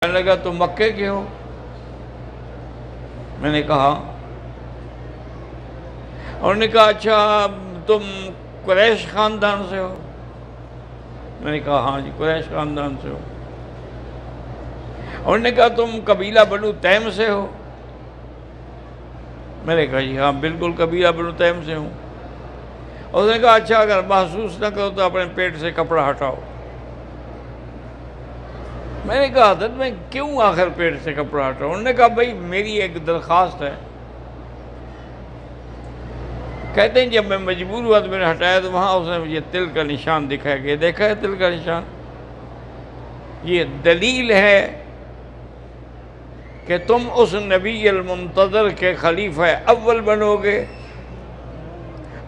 کہنے لگا تم مکے کے ہو؟ میں نے کہا. انہوں نے کہا اچھا تم قریش خاندان سے ہو؟ میں نے کہا ہاں جی قریش خاندان سے ہو. انہوں نے کہا تم قبیلہ بنو تیم سے ہو؟ میں نے کہا جی ہاں بالکل قبیلہ بنو تیم سے ہوں. اس نے کہا اچھا اگر محسوس نہ کرو تو اپنے پیٹ سے کپڑا ہٹاؤ. میں نے کہا حضرت میں کیوں آخر پیٹ سے کپڑا ہٹاؤں؟ انہوں نے کہا بھائی میری ایک درخواست ہے. کہتے ہیں جب میں مجبور ہوا تو میں نے ہٹایا تو وہاں اس نے مجھے تل کا نشان دکھایا کہ دیکھا ہے تل کا نشان، یہ دلیل ہے کہ تم اس نبی المنتظر کے خلیفہ اول بنو گے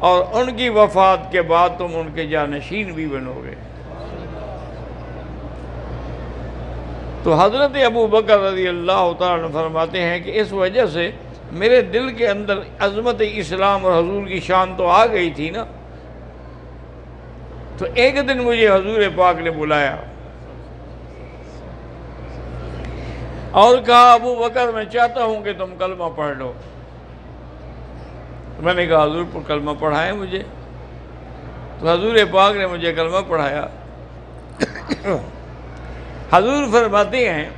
اور ان کی وفات کے بعد تم ان کے جانشین بھی بنو گے. تو حضرت ابو بکر رضی اللہ تعالیٰ عنہ فرماتے ہیں کہ اس وجہ سے میرے دل کے اندر عظمت اسلام اور حضور کی شان تو آ گئی تھی نا. تو ایک دن مجھے حضور پاک نے بلایا اور کہا ابو بکر میں چاہتا ہوں کہ تم کلمہ پڑھ لو. میں نے کہا حضور پر کلمہ پڑھائیں مجھے. تو حضور پاک نے مجھے کلمہ پڑھایا. حضور فرماتے ہیں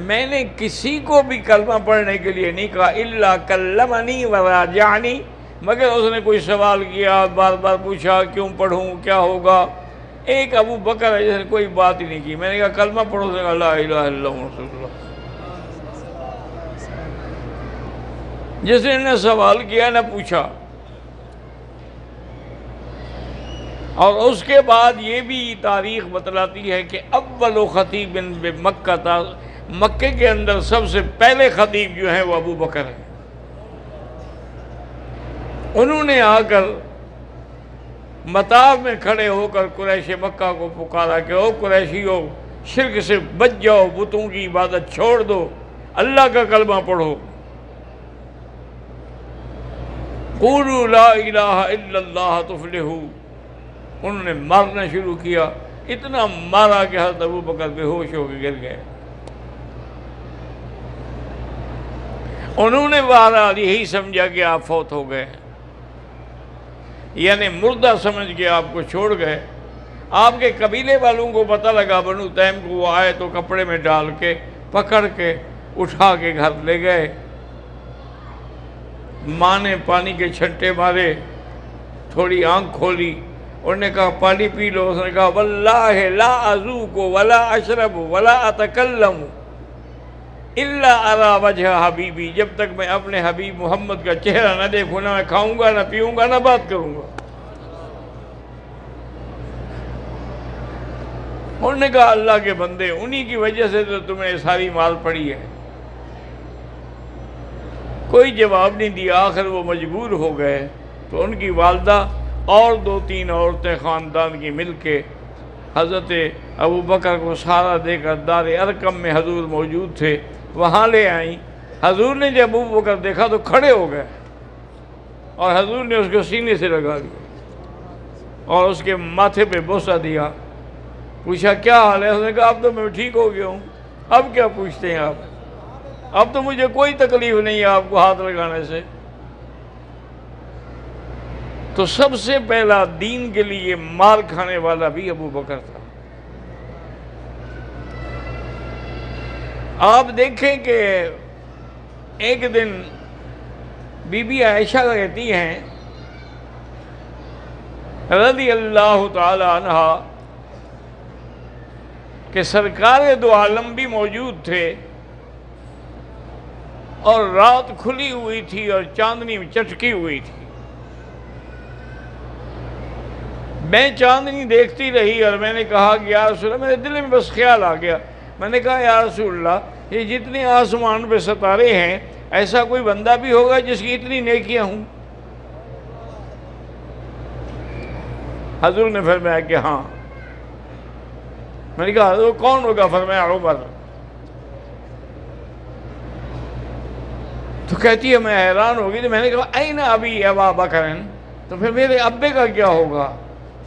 میں نے کسی کو بھی کلمہ پڑھنے کے لیے نہیں کہا الا کلمنی وراجعنی، مگر اس نے کوئی سوال کیا بار بار پوچھا کیوں پڑھوں کیا ہوگا. ایک ابو بکر ہے جس نے کوئی بات ہی نہیں کی. میں نے کہا کلمہ پڑھو، اس نے کہا لا الہ الا اللہ رسول اللہ. جس نے نہ سوال کیا نہ پوچھا. اور اس کے بعد یہ بھی تاریخ بتلاتی ہے کہ اول خطیب بمکہ تھا، مکے کے اندر سب سے پہلے خطیب جو ہیں وہ ابو بکر ہیں. انہوں نے آ کر مطاف میں کھڑے ہو کر قریش مکہ کو پکارا کہ او قریشیو شرک سے بچ جاؤ، بتوں کی عبادت چھوڑ دو، اللہ کا کلمہ پڑھو. قولوا لا الہ الا اللہ تفلحوا. انہوں نے مارنا شروع کیا، اتنا مارا کہ حضرت ابو بکر بے ہوش ہو کے گر گئے. انہوں نے بہرحال یہی سمجھا کہ آپ فوت ہو گئے، یعنی مردہ سمجھ کے آپ کو چھوڑ گئے. آپ کے قبیلے والوں کو پتہ لگا بنو تیم کو، وہ آئے تو کپڑے میں ڈال کے پکڑ کے اٹھا کے گھر لے گئے. ماں نے پانی کے چھنٹے مارے، تھوڑی آنکھ کھولی، انہوں نے کہا پانی پی لو. اس نے کہا واللہ لا اذوق ولا اشرب ولا اتکلم الا ارى وجہ حبیبی. جب تک میں اپنے حبیب محمد کا چہرہ نہ دیکھوں نہ میں کھاؤں گا نہ پیوں گا نہ بات کروں گا. انہوں نے کہا اللہ کے بندے انہی کی وجہ سے تو تمہیں ساری مال پڑی ہے. کوئی جواب نہیں دیا. آخر وہ مجبور ہو گئے تو ان کی والدہ اور 2-3 عورتیں خاندان کی مل کے حضرت ابو بکر کو سہارا دے کر دار ارقم میں حضور موجود تھے وہاں لے آئیں. حضور نے جب ابو بکر دیکھا تو کھڑے ہو گئے اور حضور نے اس کو سینے سے لگا دیا اور اس کے ماتھے پہ بوسہ دیا. پوچھا کیا حال ہے؟ اس نے کہا اب تو میں ٹھیک ہو گیا ہوں، اب کیا پوچھتے ہیں آپ؟ اب تو مجھے کوئی تکلیف نہیں ہے آپ کو ہاتھ لگانے سے. تو سب سے پہلا دین کے لیے مار کھانے والا بھی ابو بکر تھا. آپ دیکھیں کہ ایک دن بی بی عائشہ کہتی ہیں رضی اللہ تعالی عنہ کہ سرکار دو عالم بھی موجود تھے اور رات کھلی ہوئی تھی اور چاندنی چٹکی ہوئی تھی. میں چاندنی دیکھتی رہی اور میں نے کہا کہ یا رسول اللہ، میرے دل میں بس خیال آ گیا. میں نے کہا یا رسول اللہ یہ جتنے آسمان پہ ستارے ہیں ایسا کوئی بندہ بھی ہوگا جس کی اتنی نیکیاں ہوں؟ حضور نے فرمایا کہ ہاں. میں نے کہا وہ کون ہوگا؟ فرمایا عمر. تو کہتی ہے میں حیران ہوگی. تو میں نے کہا این ابی ابا بکر، تو پھر میرے ابے کا کیا ہوگا؟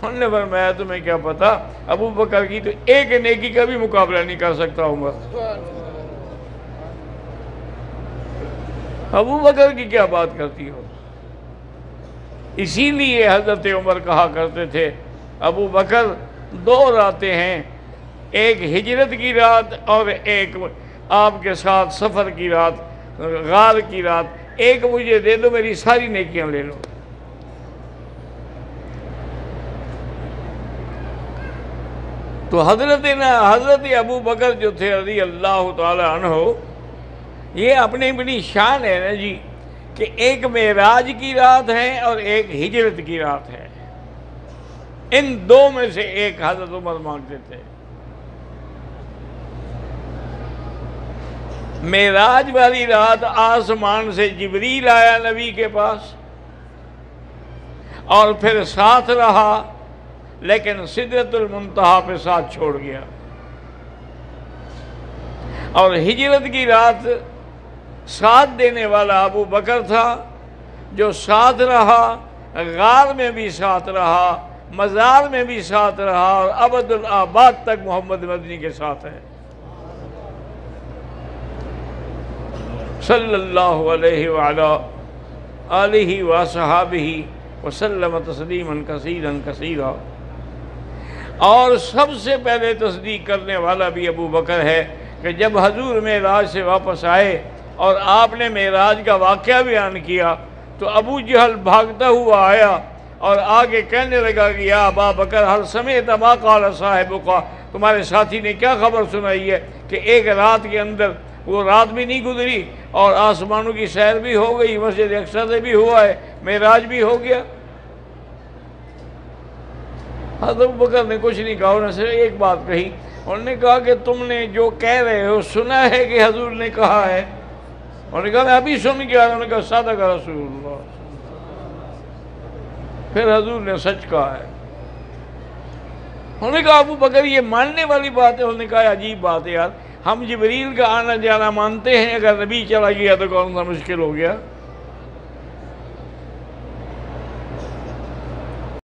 انہوں نے فرمایا تمہیں کیا پتا، ابو بکر کی تو ایک نیکی کا بھی مقابلہ نہیں کر سکتا عمر، ابو بکر کی کیا بات کرتی ہو؟ اسی لیے حضرت عمر کہا کرتے تھے ابو بکر دو راتیں ہیں، ایک ہجرت کی رات اور ایک آپ کے ساتھ سفر کی رات، غار کی رات، ایک مجھے دے دو میری ساری نیکیاں لے لو۔ تو حضرت ابو بکر جو تھے رضی اللہ تعالی عنہ، یہ اپنی بڑی شان ہے نا جی، کہ ایک معراج کی رات ہے اور ایک ہجرت کی رات ہے، ان دو میں سے ایک حضرت عمر مانگتے تھے۔ معراج والی رات آسمان سے جبریل آیا نبی کے پاس اور پھر ساتھ رہا، لیکن سدرۃ المنتہا پہ ساتھ چھوڑ گیا۔ اور ہجرت کی رات ساتھ دینے والا ابو بکر تھا، جو ساتھ رہا، غار میں بھی ساتھ رہا، مزار میں بھی ساتھ رہا، اور ابد الآباد تک محمد مدنی کے ساتھ ہے صلی اللہ علیہ وعلا آلہ وصحابہ وسلم تسلیما کثیرا کثیرا۔ اور سب سے پہلے تصدیق کرنے والا بھی ابو بکر ہے کہ جب حضور معراج سے واپس آئے اور آپ نے معراج کا واقعہ بیان کیا تو ابو جہل بھاگتا ہوا آیا اور آگے کہنے لگا کہ یا ابا بکر هل سمعت ما قال صاحبک، تمہارے ساتھی نے کیا خبر سنائی ہے کہ ایک رات کے اندر وہ رات بھی نہیں گزری اور آسمانوں کی سیر بھی ہو گئی، مسجد اقصی سے بھی ہوا ہے، معراج بھی ہو گیا۔ حضرت ابو بکر نے کچھ نہیں کہا، انہوں نے صرف ایک بات کہی، انہوں نے کہا کہ تم نے جو کہہ رہے ہو سنا ہے کہ حضور نے کہا ہے؟ انہوں نے کہا میں ابھی سن گیا۔ انہوں نے کہا صدق رسول اللہ، پھر حضور نے سچ کہا ہے۔ انہوں نے کہا ابو بکر یہ ماننے والی بات ہے؟ انہوں نے کہا عجیب بات ہے یار، ہم جبریل کا آنا جانا مانتے ہیں، اگر نبی چلا گیا تو کون سا مشکل ہو گیا؟